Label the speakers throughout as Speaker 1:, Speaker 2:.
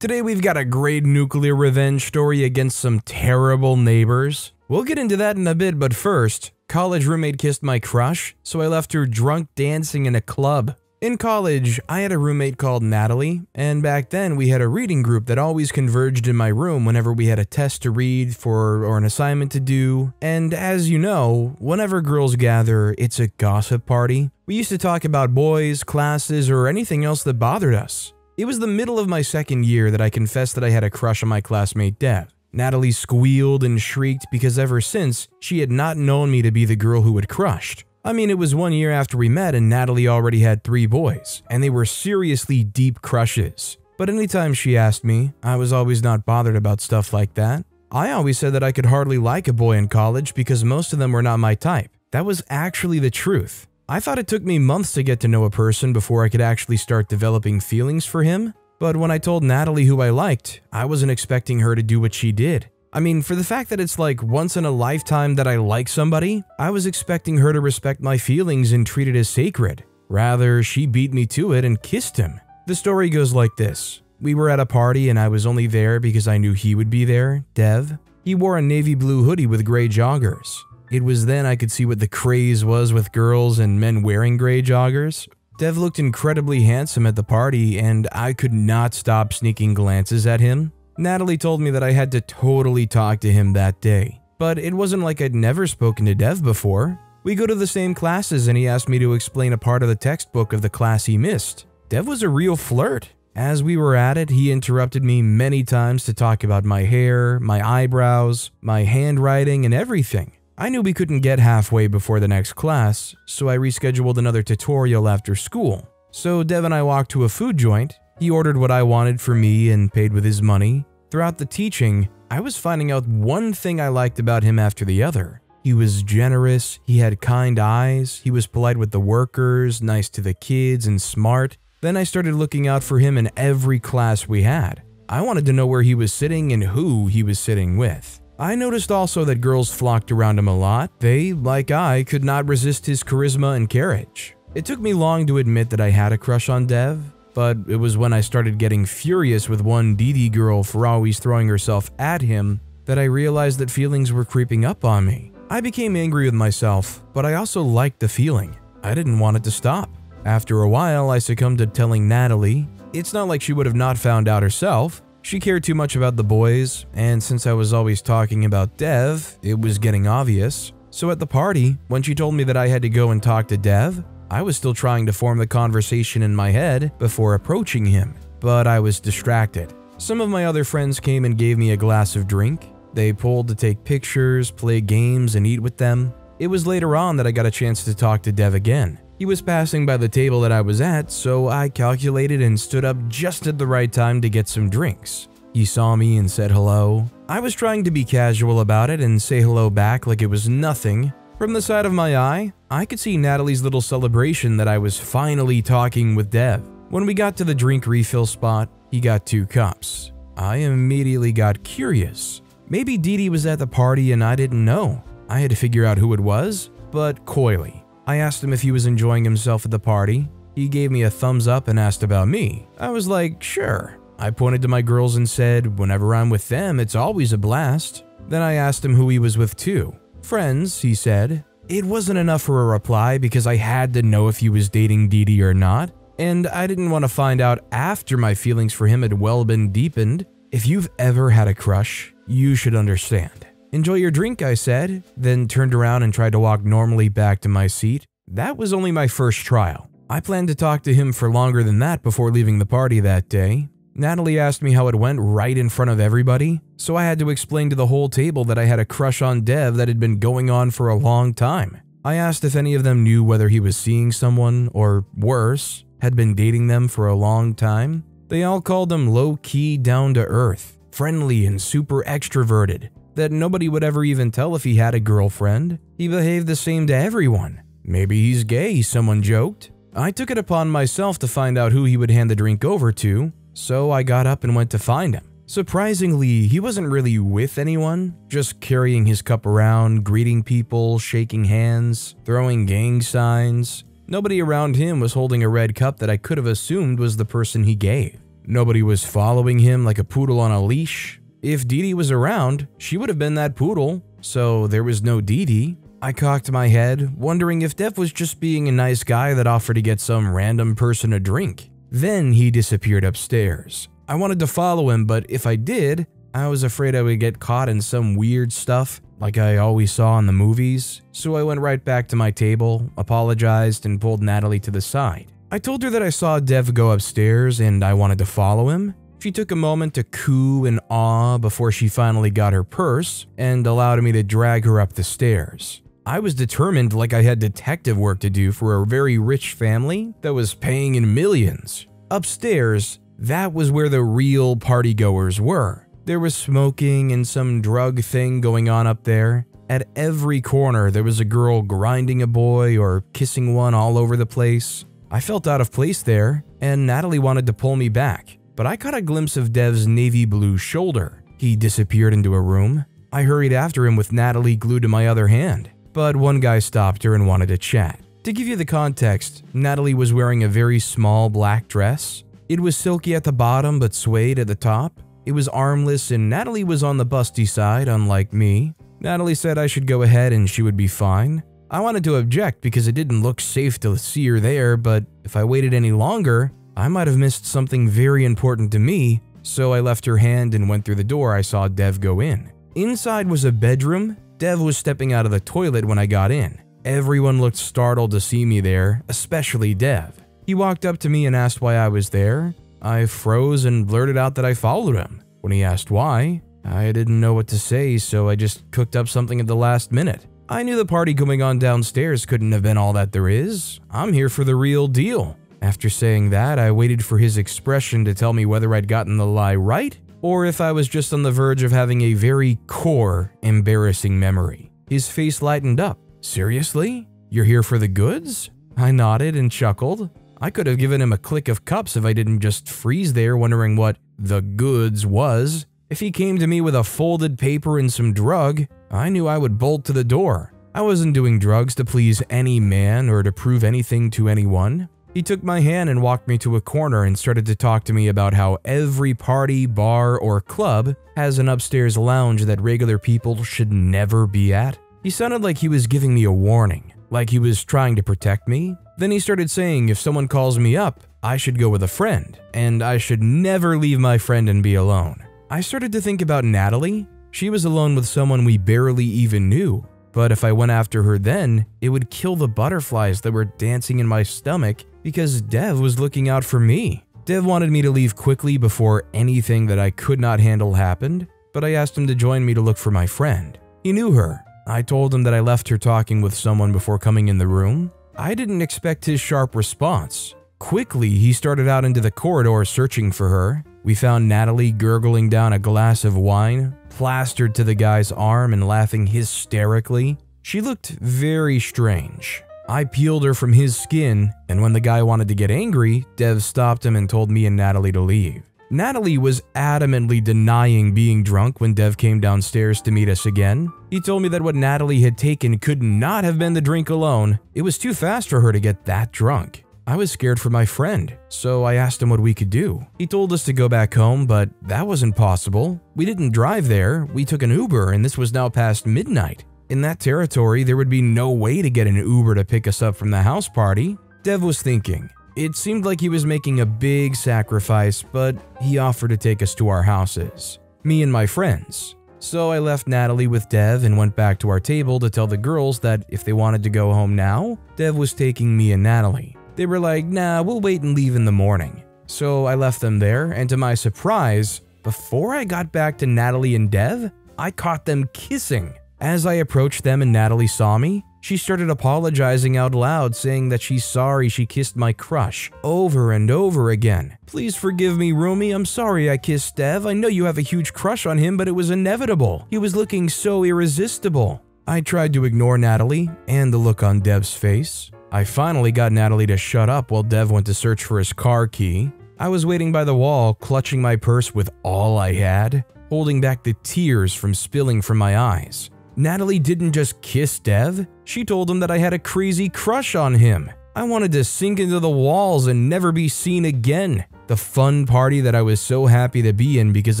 Speaker 1: Today we've got a great nuclear revenge story against some terrible neighbors. We'll get into that in a bit, but first, college roommate kissed my crush, so I left her drunk dancing in a club. In college, I had a roommate called Natalie, and back then we had a reading group that always converged in my room whenever we had a test to read or an assignment to do. And as you know, whenever girls gather, it's a gossip party. We used to talk about boys, classes, or anything else that bothered us. It was the middle of my second year that I confessed that I had a crush on my classmate Dev. Natalie squealed and shrieked because ever since, she had not known me to be the girl who had crushed. I mean, it was 1 year after we met and Natalie already had 3 boys, and they were seriously deep crushes. But anytime she asked me, I was always not bothered about stuff like that. I always said that I could hardly like a boy in college because most of them were not my type. That was actually the truth. I thought it took me months to get to know a person before I could actually start developing feelings for him. But when I told Natalie who I liked, I wasn't expecting her to do what she did. I mean, for the fact that it's like once in a lifetime that I like somebody, I was expecting her to respect my feelings and treat it as sacred. Rather, she beat me to it and kissed him. The story goes like this. We were at a party and I was only there because I knew he would be there, Dev. He wore a navy blue hoodie with gray joggers. It was then I could see what the craze was with girls and men wearing gray joggers. Dev looked incredibly handsome at the party and I could not stop sneaking glances at him. Natalie told me that I had to totally talk to him that day, but it wasn't like I'd never spoken to Dev before. We go to the same classes and he asked me to explain a part of the textbook of the class he missed. Dev was a real flirt. As we were at it, he interrupted me many times to talk about my hair, my eyebrows, my handwriting, and everything. I knew we couldn't get halfway before the next class, so I rescheduled another tutorial after school. So Dev and I walked to a food joint. He ordered what I wanted for me and paid with his money. Throughout the teaching, I was finding out one thing I liked about him after the other. He was generous, he had kind eyes, he was polite with the workers, nice to the kids, and smart. Then I started looking out for him in every class we had. I wanted to know where he was sitting and who he was sitting with. I noticed also that girls flocked around him a lot. They, like I, could not resist his charisma and carriage. It took me long to admit that I had a crush on Dev, but it was when I started getting furious with one Didi girl for always throwing herself at him that I realized that feelings were creeping up on me. I became angry with myself, but I also liked the feeling. I didn't want it to stop. After a while, I succumbed to telling Natalie. It's not like she would have not found out herself. She cared too much about the boys, and since I was always talking about Dev, it was getting obvious. So at the party, when she told me that I had to go and talk to Dev, I was still trying to form the conversation in my head before approaching him, but I was distracted. Some of my other friends came and gave me a glass of drink. They pulled to take pictures, play games, and eat with them. It was later on that I got a chance to talk to Dev again. He was passing by the table that I was at, so I calculated and stood up just at the right time to get some drinks. He saw me and said hello. I was trying to be casual about it and say hello back like it was nothing. From the side of my eye, I could see Natalie's little celebration that I was finally talking with Dev. When we got to the drink refill spot, he got 2 cups. I immediately got curious. Maybe Didi was at the party and I didn't know. I had to figure out who it was, but coyly. I asked him if he was enjoying himself at the party. He gave me a thumbs up and asked about me. I was like, sure. I pointed to my girls and said, whenever I'm with them, it's always a blast. Then I asked him who he was with too. Friends, he said. It wasn't enough for a reply because I had to know if he was dating Didi or not, and I didn't want to find out after my feelings for him had well been deepened. If you've ever had a crush, you should understand. Enjoy your drink, I said, then turned around and tried to walk normally back to my seat. That was only my first trial. I planned to talk to him for longer than that before leaving the party that day. Natalie asked me how it went right in front of everybody, so I had to explain to the whole table that I had a crush on Dev that had been going on for a long time. I asked if any of them knew whether he was seeing someone, or worse, had been dating them for a long time. They all called him low-key, down-to-earth, friendly and super extroverted, that nobody would ever even tell if he had a girlfriend. He behaved the same to everyone. Maybe he's gay, someone joked. I took it upon myself to find out who he would hand the drink over to, so I got up and went to find him. Surprisingly, he wasn't really with anyone, just carrying his cup around, greeting people, shaking hands, throwing gang signs. Nobody around him was holding a red cup that I could have assumed was the person he gave. Nobody was following him like a poodle on a leash. If Dee Dee was around, she would have been that poodle, so there was no Dee Dee. I cocked my head, wondering if Dev was just being a nice guy that offered to get some random person a drink. Then he disappeared upstairs. I wanted to follow him, but if I did, I was afraid I would get caught in some weird stuff like I always saw in the movies, so I went right back to my table, apologized, and pulled Natalie to the side. I told her that I saw Dev go upstairs and I wanted to follow him. She took a moment to coo in awe before she finally got her purse and allowed me to drag her up the stairs. I was determined, like I had detective work to do for a very rich family that was paying in millions. Upstairs, that was where the real partygoers were. There was smoking and some drug thing going on up there. At every corner, there was a girl grinding a boy or kissing one all over the place. I felt out of place there, and Natalie wanted to pull me back, but I caught a glimpse of Dev's navy blue shoulder. He disappeared into a room. I hurried after him with Natalie glued to my other hand, but one guy stopped her and wanted to chat. To give you the context, Natalie was wearing a very small black dress. It was silky at the bottom but suede at the top. It was armless and Natalie was on the busty side, unlike me. Natalie said I should go ahead and she would be fine. I wanted to object because it didn't look safe to see her there, but if I waited any longer, I might have missed something very important to me, so I left her hand and went through the door I saw Dev go in. Inside was a bedroom. Dev was stepping out of the toilet when I got in. Everyone looked startled to see me there, especially Dev. He walked up to me and asked why I was there. I froze and blurted out that I followed him. When he asked why, I didn't know what to say, so I just cooked up something at the last minute. I knew the party going on downstairs couldn't have been all that there is. I'm here for the real deal. After saying that, I waited for his expression to tell me whether I'd gotten the lie right, or if I was just on the verge of having a very core, embarrassing memory. His face lightened up. Seriously? You're here for the goods? I nodded and chuckled. I could have given him a click of cups if I didn't just freeze there wondering what the goods was. If he came to me with a folded paper and some drug, I knew I would bolt to the door. I wasn't doing drugs to please any man or to prove anything to anyone. He took my hand and walked me to a corner and started to talk to me about how every party, bar, or club has an upstairs lounge that regular people should never be at. He sounded like he was giving me a warning, like he was trying to protect me. Then he started saying if someone calls me up, I should go with a friend, and I should never leave my friend and be alone. I started to think about Natalie. She was alone with someone we barely even knew, but if I went after her then, it would kill the butterflies that were dancing in my stomach because Dev was looking out for me. Dev wanted me to leave quickly before anything that I could not handle happened, but I asked him to join me to look for my friend. He knew her. I told him that I left her talking with someone before coming in the room. I didn't expect his sharp response. Quickly, he started out into the corridor searching for her. We found Natalie gurgling down a glass of wine, plastered to the guy's arm and laughing hysterically. She looked very strange. I peeled her from his skin, and when the guy wanted to get angry, Dev stopped him and told me and Natalie to leave. Natalie was adamantly denying being drunk when Dev came downstairs to meet us again. He told me that what Natalie had taken could not have been the drink alone. It was too fast for her to get that drunk. I was scared for my friend, so I asked him what we could do. He told us to go back home, but that wasn't possible. We didn't drive there, we took an Uber, and this was now past midnight. In that territory, there would be no way to get an Uber to pick us up from the house party. Dev was thinking. It seemed like he was making a big sacrifice, but he offered to take us to our houses, me and my friends. So I left Natalie with Dev and went back to our table to tell the girls that if they wanted to go home now, Dev was taking me and Natalie. They were like, nah, we'll wait and leave in the morning. So I left them there, and to my surprise, before I got back to Natalie and Dev, I caught them kissing. As I approached them and Natalie saw me, she started apologizing out loud, saying that she's sorry she kissed my crush over and over again. Please forgive me, Rumi. I'm sorry I kissed Dev. I know you have a huge crush on him, but it was inevitable. He was looking so irresistible. I tried to ignore Natalie and the look on Dev's face. I finally got Natalie to shut up while Dev went to search for his car key. I was waiting by the wall, clutching my purse with all I had, holding back the tears from spilling from my eyes. Natalie didn't just kiss Dev, she told him that I had a crazy crush on him. I wanted to sink into the walls and never be seen again. The fun party that I was so happy to be in because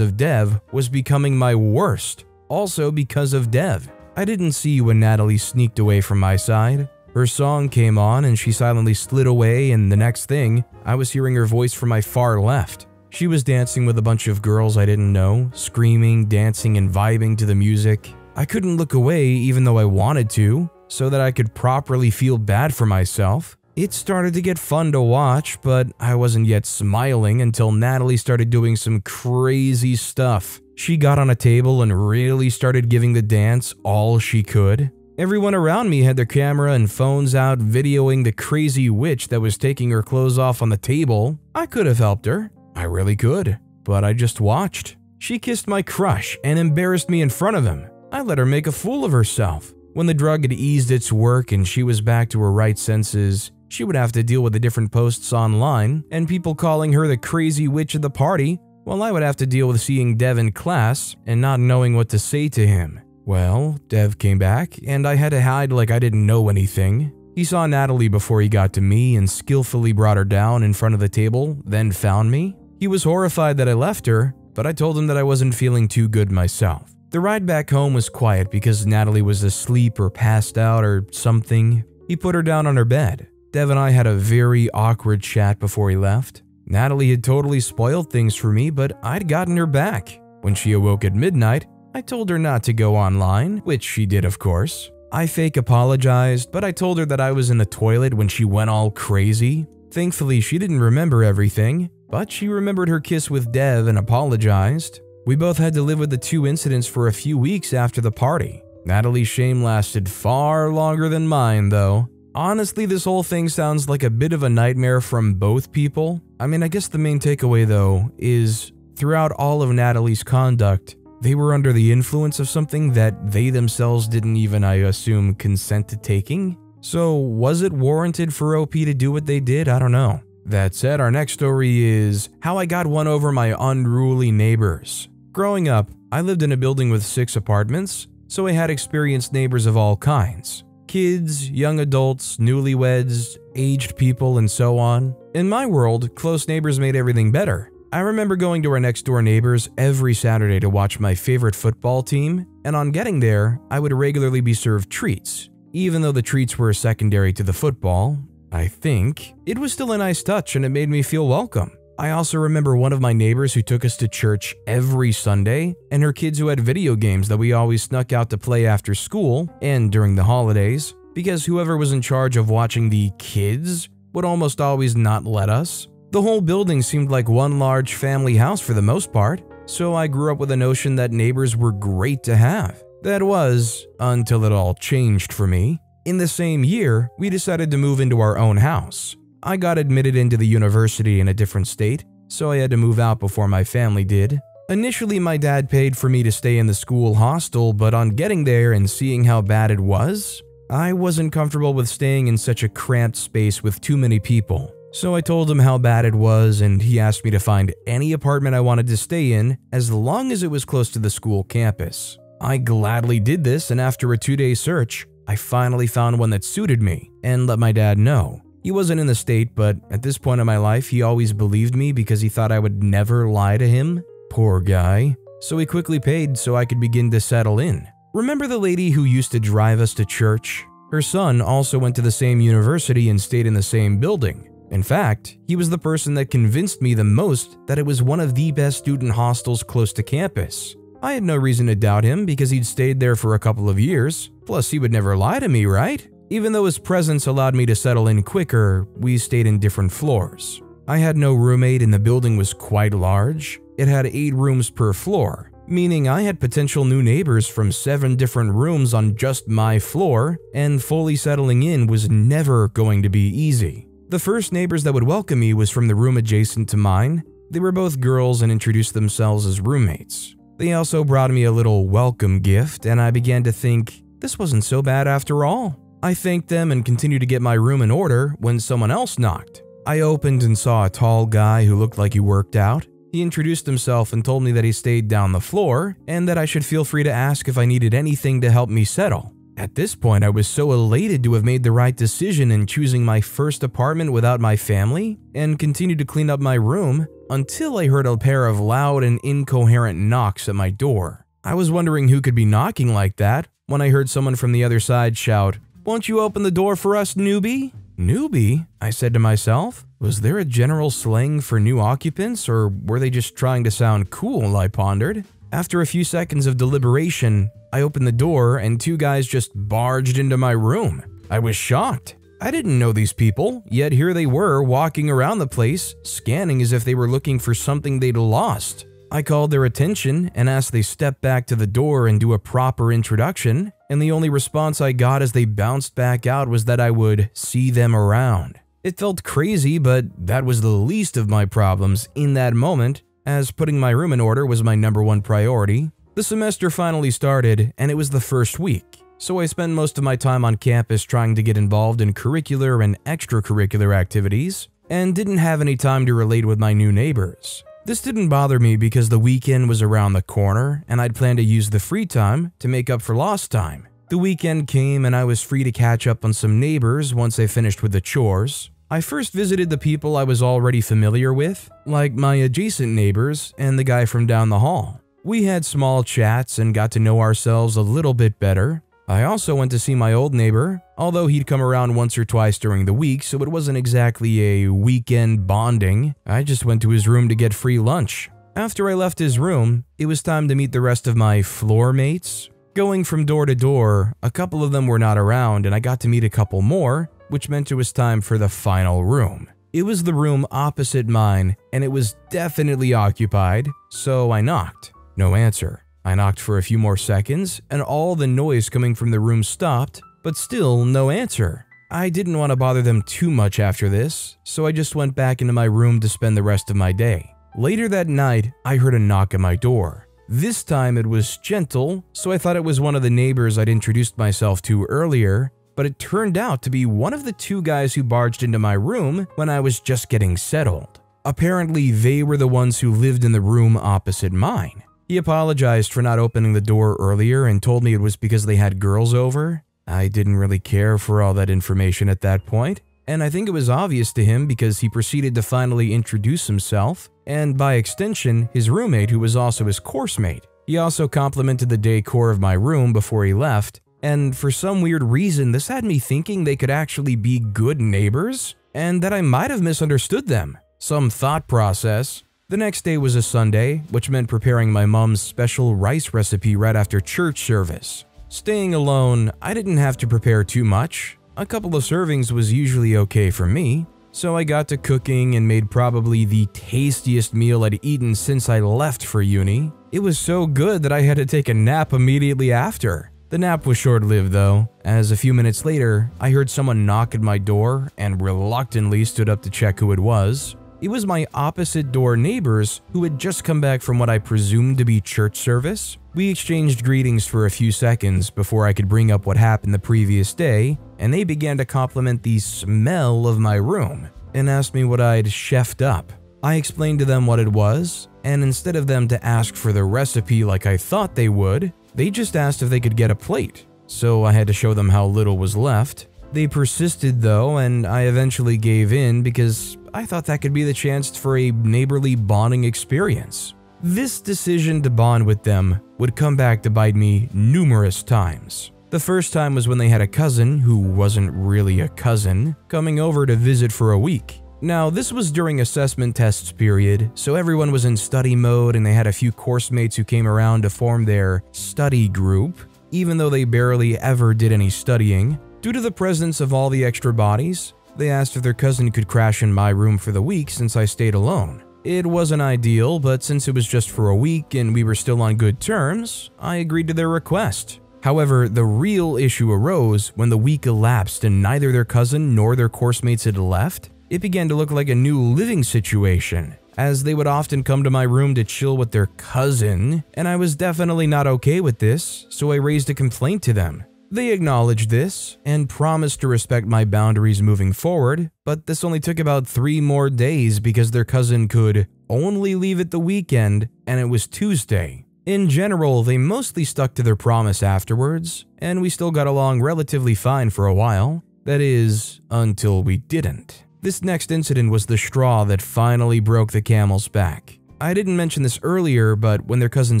Speaker 1: of Dev was becoming my worst, also because of Dev. I didn't see when Natalie sneaked away from my side. Her song came on and she silently slid away, and the next thing, I was hearing her voice from my far left. She was dancing with a bunch of girls I didn't know, screaming, dancing, and vibing to the music. I couldn't look away even though I wanted to, so that I could properly feel bad for myself. It started to get fun to watch, but I wasn't yet smiling until Natalie started doing some crazy stuff. She got on a table and really started giving the dance all she could. Everyone around me had their camera and phones out videoing the crazy witch that was taking her clothes off on the table. I could have helped her. I really could, but I just watched. She kissed my crush and embarrassed me in front of him. I let her make a fool of herself. When the drug had eased its work and she was back to her right senses, she would have to deal with the different posts online and people calling her the crazy witch of the party, while I would have to deal with seeing Dev in class and not knowing what to say to him. Well, Dev came back and I had to hide like I didn't know anything. He saw Natalie before he got to me and skillfully brought her down in front of the table, then found me. He was horrified that I left her, but I told him that I wasn't feeling too good myself. The ride back home was quiet because Natalie was asleep or passed out or something. He put her down on her bed. Dev and I had a very awkward chat before he left. Natalie had totally spoiled things for me, but I'd gotten her back. When she awoke at midnight, I told her not to go online, which she did of course. I fake apologized, but I told her that I was in the toilet when she went all crazy. Thankfully, she didn't remember everything, but she remembered her kiss with Dev and apologized. We both had to live with the two incidents for a few weeks after the party. Natalie's shame lasted far longer than mine, though. Honestly, this whole thing sounds like a bit of a nightmare from both people. I mean, I guess the main takeaway, though, is throughout all of Natalie's conduct, they were under the influence of something that they themselves didn't even, I assume, consent to taking. So, was it warranted for OP to do what they did? I don't know. That said, our next story is how I got one over my unruly neighbors. Growing up, I lived in a building with 6 apartments, so I had experienced neighbors of all kinds. Kids, young adults, newlyweds, aged people, and so on. In my world, close neighbors made everything better. I remember going to our next door neighbors every Saturday to watch my favorite football team, and on getting there, I would regularly be served treats. Even though the treats were secondary to the football, I think, it was still a nice touch and it made me feel welcome. I also remember one of my neighbors who took us to church every Sunday, and her kids who had video games that we always snuck out to play after school and during the holidays, because whoever was in charge of watching the kids would almost always not let us. The whole building seemed like one large family house for the most part, so I grew up with a notion that neighbors were great to have. That was, until it all changed for me. In the same year, we decided to move into our own house. I got admitted into the university in a different state, so I had to move out before my family did. Initially, my dad paid for me to stay in the school hostel, but on getting there and seeing how bad it was, I wasn't comfortable with staying in such a cramped space with too many people. So I told him how bad it was, and he asked me to find any apartment I wanted to stay in as long as it was close to the school campus. I gladly did this, and after a 2-day search, I finally found one that suited me and let my dad know. He wasn't in the state, but at this point in my life, he always believed me because he thought I would never lie to him. Poor guy. So he quickly paid so I could begin to settle in. Remember the lady who used to drive us to church? Her son also went to the same university and stayed in the same building. In fact, he was the person that convinced me the most that it was one of the best student hostels close to campus. I had no reason to doubt him because he'd stayed there for a couple of years. Plus, he would never lie to me, right? Even though his presence allowed me to settle in quicker, we stayed in different floors. I had no roommate and the building was quite large. It had 8 rooms per floor, meaning I had potential new neighbors from 7 different rooms on just my floor, and fully settling in was never going to be easy. The first neighbors that would welcome me was from the room adjacent to mine. They were both girls and introduced themselves as roommates. They also brought me a little welcome gift, and I began to think, this wasn't so bad after all. I thanked them and continued to get my room in order when someone else knocked. I opened and saw a tall guy who looked like he worked out. He introduced himself and told me that he stayed down the floor and that I should feel free to ask if I needed anything to help me settle. At this point, I was so elated to have made the right decision in choosing my first apartment without my family and continued to clean up my room until I heard a pair of loud and incoherent knocks at my door. I was wondering who could be knocking like that when I heard someone from the other side shout, "Won't you open the door for us, newbie?" Newbie? I said to myself. Was there a general slang for new occupants, or were they just trying to sound cool, I pondered. After a few seconds of deliberation, I opened the door and two guys just barged into my room. I was shocked. I didn't know these people, yet here they were walking around the place, scanning as if they were looking for something they'd lost. I called their attention and asked they step back to the door and do a proper introduction, and the only response I got as they bounced back out was that I would see them around. It felt crazy, but that was the least of my problems in that moment, as putting my room in order was my #1 priority. The semester finally started, and it was the first week, so I spent most of my time on campus trying to get involved in curricular and extracurricular activities, and didn't have any time to relate with my new neighbors. This didn't bother me because the weekend was around the corner, and I'd planned to use the free time to make up for lost time. The weekend came and I was free to catch up on some neighbors once I finished with the chores. I first visited the people I was already familiar with, like my adjacent neighbors and the guy from down the hall. We had small chats and got to know ourselves a little bit better. I also went to see my old neighbor, although he'd come around once or twice during the week, so it wasn't exactly a weekend bonding. I just went to his room to get free lunch. After I left his room, it was time to meet the rest of my floor mates. Going from door to door, a couple of them were not around and I got to meet a couple more, which meant it was time for the final room. It was the room opposite mine, and it was definitely occupied, so I knocked. No answer. I knocked for a few more seconds, and all the noise coming from the room stopped, but still no answer. I didn't want to bother them too much after this, so I just went back into my room to spend the rest of my day. Later that night, I heard a knock at my door. This time it was gentle, so I thought it was one of the neighbors I'd introduced myself to earlier, but it turned out to be one of the two guys who barged into my room when I was just getting settled. Apparently, they were the ones who lived in the room opposite mine. He apologized for not opening the door earlier and told me it was because they had girls over. I didn't really care for all that information at that point, and I think it was obvious to him because he proceeded to finally introduce himself, and by extension, his roommate who was also his course mate. He also complimented the decor of my room before he left, and for some weird reason this had me thinking they could actually be good neighbors, and that I might have misunderstood them. Some thought process. The next day was a Sunday, which meant preparing my mom's special rice recipe right after church service. Staying alone, I didn't have to prepare too much. A couple of servings was usually okay for me, so I got to cooking and made probably the tastiest meal I'd eaten since I left for uni. It was so good that I had to take a nap immediately after. The nap was short-lived though, as a few minutes later, I heard someone knock at my door and reluctantly stood up to check who it was. It was my opposite door neighbors who had just come back from what I presumed to be church service. We exchanged greetings for a few seconds before I could bring up what happened the previous day, and they began to compliment the smell of my room and asked me what I'd chefed up. I explained to them what it was, and instead of them to ask for the recipe like I thought they would, they just asked if they could get a plate, so I had to show them how little was left. They persisted though, and I eventually gave in because I thought that could be the chance for a neighborly bonding experience. This decision to bond with them would come back to bite me numerous times. The first time was when they had a cousin, who wasn't really a cousin, coming over to visit for a week. Now, this was during assessment tests period, so everyone was in study mode and they had a few course mates who came around to form their study group, even though they barely ever did any studying. Due to the presence of all the extra bodies, they asked if their cousin could crash in my room for the week since I stayed alone. It wasn't ideal, but since it was just for a week and we were still on good terms, I agreed to their request. However, the real issue arose when the week elapsed and neither their cousin nor their course mates had left. It began to look like a new living situation, as they would often come to my room to chill with their cousin, and I was definitely not okay with this, so I raised a complaint to them. They acknowledged this and promised to respect my boundaries moving forward, but this only took about 3 more days because their cousin could only leave it the weekend and it was Tuesday. In general, they mostly stuck to their promise afterwards, and we still got along relatively fine for a while. That is, until we didn't. This next incident was the straw that finally broke the camel's back. I didn't mention this earlier, but when their cousin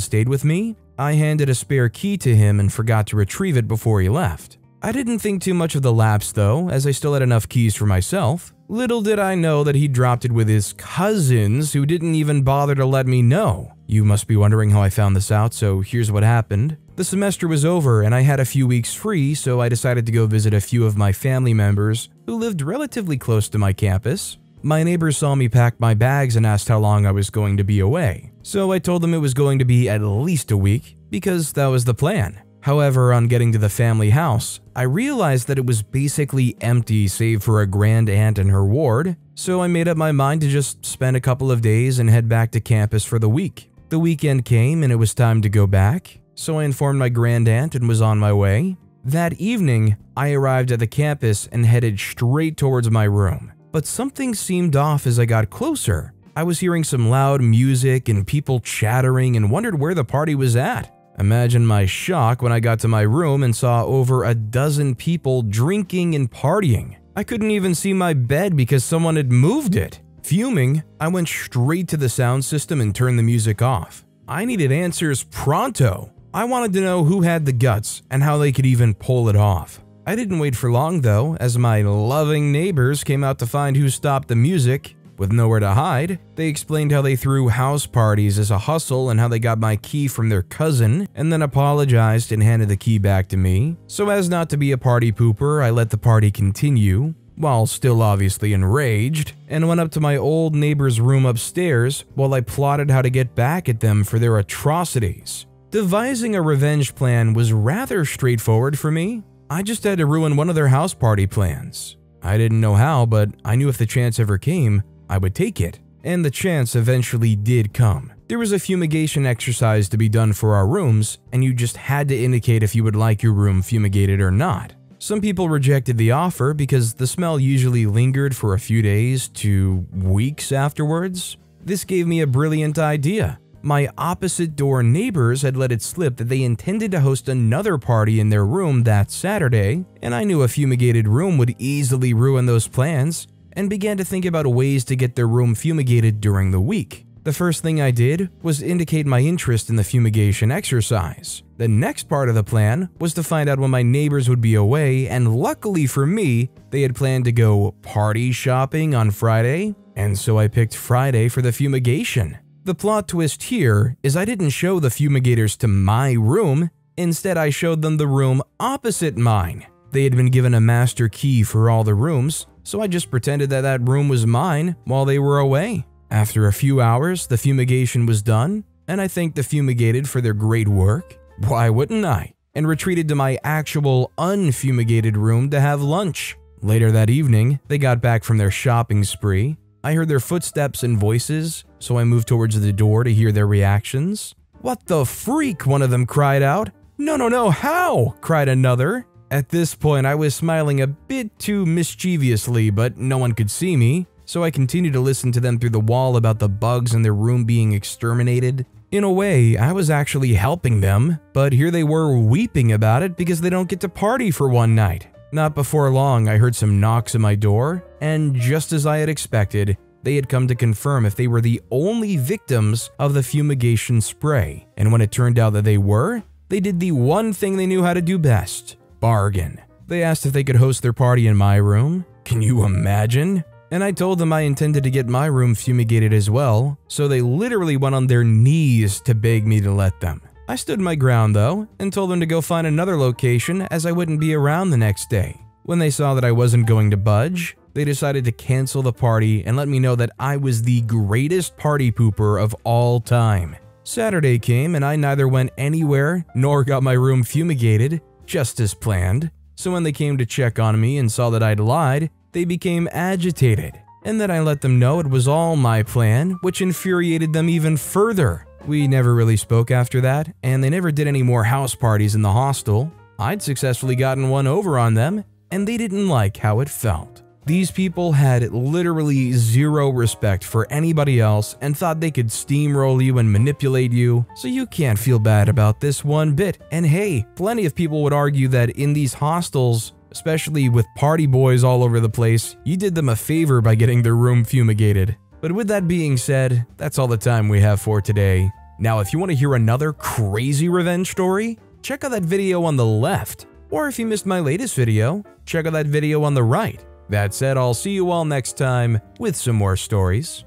Speaker 1: stayed with me, I handed a spare key to him and forgot to retrieve it before he left. I didn't think too much of the lapse though, as I still had enough keys for myself. Little did I know that he dropped it with his cousins who didn't even bother to let me know. You must be wondering how I found this out, so here's what happened. The semester was over and I had a few weeks free, so I decided to go visit a few of my family members who lived relatively close to my campus. My neighbors saw me pack my bags and asked how long I was going to be away. So I told them it was going to be at least a week, because that was the plan. However, on getting to the family house, I realized that it was basically empty save for a grand aunt and her ward, so I made up my mind to just spend a couple of days and head back to campus for the week. The weekend came and it was time to go back, so I informed my grand aunt and was on my way. That evening, I arrived at the campus and headed straight towards my room. But something seemed off as I got closer. I was hearing some loud music and people chattering and wondered where the party was at. Imagine my shock when I got to my room and saw over a dozen people drinking and partying. I couldn't even see my bed because someone had moved it. Fuming, I went straight to the sound system and turned the music off. I needed answers pronto. I wanted to know who had the guts and how they could even pull it off. I didn't wait for long though, as my loving neighbors came out to find who stopped the music. With nowhere to hide, they explained how they threw house parties as a hustle and how they got my key from their cousin, and then apologized and handed the key back to me. So as not to be a party pooper, I let the party continue, while still obviously enraged, and went up to my old neighbor's room upstairs while I plotted how to get back at them for their atrocities. Devising a revenge plan was rather straightforward for me. I just had to ruin one of their house party plans. I didn't know how, but I knew if the chance ever came, I would take it. And the chance eventually did come. There was a fumigation exercise to be done for our rooms, and you just had to indicate if you would like your room fumigated or not. Some people rejected the offer because the smell usually lingered for a few days to weeks afterwards. This gave me a brilliant idea. My opposite door neighbors had let it slip that they intended to host another party in their room that Saturday, and I knew a fumigated room would easily ruin those plans, and began to think about ways to get their room fumigated during the week. The first thing I did was indicate my interest in the fumigation exercise. The next part of the plan was to find out when my neighbors would be away, and luckily for me, they had planned to go party shopping on Friday, and so I picked Friday for the fumigation. The plot twist here is I didn't show the fumigators to my room, instead I showed them the room opposite mine. They had been given a master key for all the rooms, so I just pretended that that room was mine while they were away. After a few hours, the fumigation was done, and I thanked the fumigated for their great work. Why wouldn't I? And retreated to my actual unfumigated room to have lunch. Later that evening, they got back from their shopping spree. I heard their footsteps and voices, so I moved towards the door to hear their reactions. "What the freak?" one of them cried out. No, how?" cried another. At this point, I was smiling a bit too mischievously, but no one could see me, so I continued to listen to them through the wall about the bugs in their room being exterminated. In a way, I was actually helping them, but here they were weeping about it because they don't get to party for one night. Not before long, I heard some knocks at my door, and just as I had expected, they had come to confirm if they were the only victims of the fumigation spray. And when it turned out that they were, they did the one thing they knew how to do best: bargain. They asked if they could host their party in my room. Can you imagine? And I told them I intended to get my room fumigated as well, so they literally went on their knees to beg me to let them. I stood my ground though, and told them to go find another location as I wouldn't be around the next day. When they saw that I wasn't going to budge, they decided to cancel the party and let me know that I was the greatest party pooper of all time. Saturday came and I neither went anywhere nor got my room fumigated, just as planned. So when they came to check on me and saw that I'd lied, they became agitated, and then I let them know it was all my plan, which infuriated them even further. We never really spoke after that, and they never did any more house parties in the hostel. I'd successfully gotten one over on them, and they didn't like how it felt. These people had literally zero respect for anybody else and thought they could steamroll you and manipulate you, so you can't feel bad about this one bit. And hey, plenty of people would argue that in these hostels, especially with party boys all over the place, you did them a favor by getting their room fumigated. But with that being said, that's all the time we have for today. Now, if you want to hear another crazy revenge story, check out that video on the left. Or if you missed my latest video, check out that video on the right. That said, I'll see you all next time with some more stories.